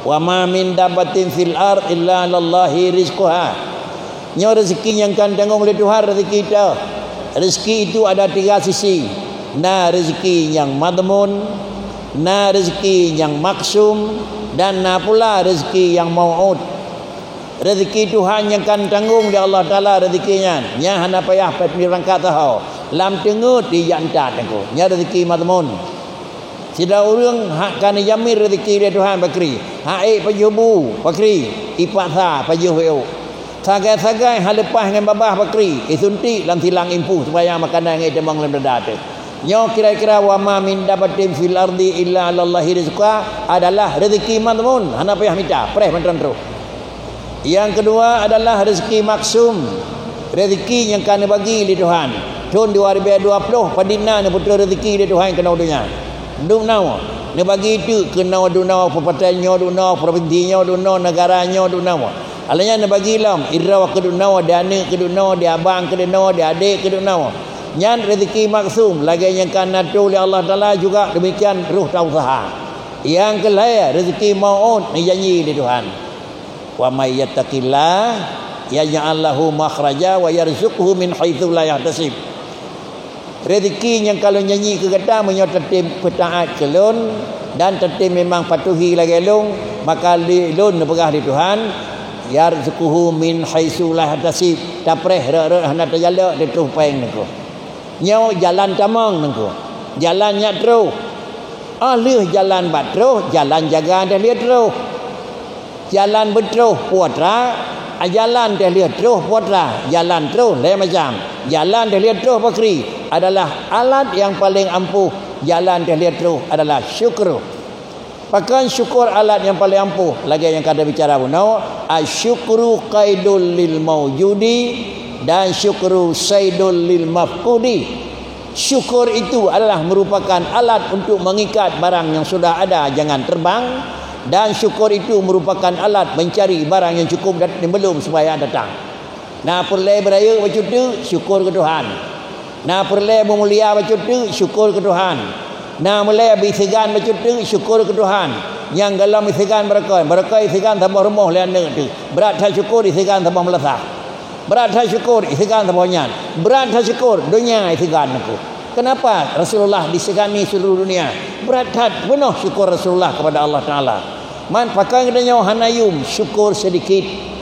Wa ma min dabatin fil ard illa lillahi rizquha. Nyo rezeki yang kan tanggung oleh Tuhan rezeki kita. Rezeki itu ada tiga sisi. Na rezeki yang madmun, na rezeki yang maksum, dan na pula rezeki yang mau'ud. Rezeki Tuhan yang kan tanggung di Allah Taala rezekinya. Nya hana payah pirangkat tahu. Lam tengut di jantat aku. Nya rezeki madmun. Sida urang hak kana jamir rezeki dia Tuhan bakri. Hak pajubu bakri, ipatha pajuhu. Sagai-sagai hal lepas dengan babah bakri, suntik dalam tilang impu supaya makanan ngai demang dalam dada tu. Nyo kira-kira wa ma min dabatin fil ardi illa lillahi rizqa adalah rezeki madmun, hana payah minta, preh mentran terus. Yang kedua adalah rezeki maksum. Rezeki yang kena bagi oleh Tuhan. Tahun 2020 padina ni betul rezeki dia Tuhan kena dunia. Duk nawa ne bagi itu kena dunia perpatannya dunia provinsinya dunia negaranya dunia alanya ne bagi lam irawa ke dunia dana ke dunia dia abang ke dunia dia adik ke dunia nyan rezeki maksum lagi yang kana tu oleh Allah Taala juga demikian ruh tausaha yang kelaya rezeki maut ni janji di Tuhan wa may yattaqillah yaj'al lahu makhraja wa yarzuqhu min haitsu la yahtasib. Rezeki yang kalau nyanyi ke kata menyo tertim petaat kelun dan tertim memang patuhi lagi long maka lun pegah di Tuhan yarzuquhu min haitsu la yahtasib tapreh re hendak terjala di terus peng niko nyo jalan tamang niko jalan nyak terus leh jalan bat terus jalan jaga dah lihat terus jalan beterus puatra jalan dah lihat terus puatra jalan terus lain macam jalan dah lihat terus bakri adalah alat yang paling ampuh. Jalan dah lihat terus adalah syukur. Pakan syukur alat yang paling ampuh. Lagi yang kada bicara punau, asyukru qaidul lil maujudi dan syukru saidul lil mafqudi. Syukur itu adalah merupakan alat untuk mengikat barang yang sudah ada jangan terbang, dan syukur itu merupakan alat mencari barang yang cukup dan belum supaya datang. Nah, perlu beraya macam tu syukur ke Tuhan. Nah, perlu memulia macam tu syukur ke Tuhan. Nah, mulai bisigan macam tu syukur ke Tuhan. Yang dalam bisigan mereka bisigan tambah rumah liana tu. Berat tak syukur bisigan tambah melesah. Berat tak syukur bisigan tambah nyan. Berat tak syukur dunia bisigan aku. Kenapa Rasulullah disegani seluruh dunia? Berat tak penuh syukur Rasulullah kepada Allah Taala. Man pakai katanya hanayum syukur sedikit.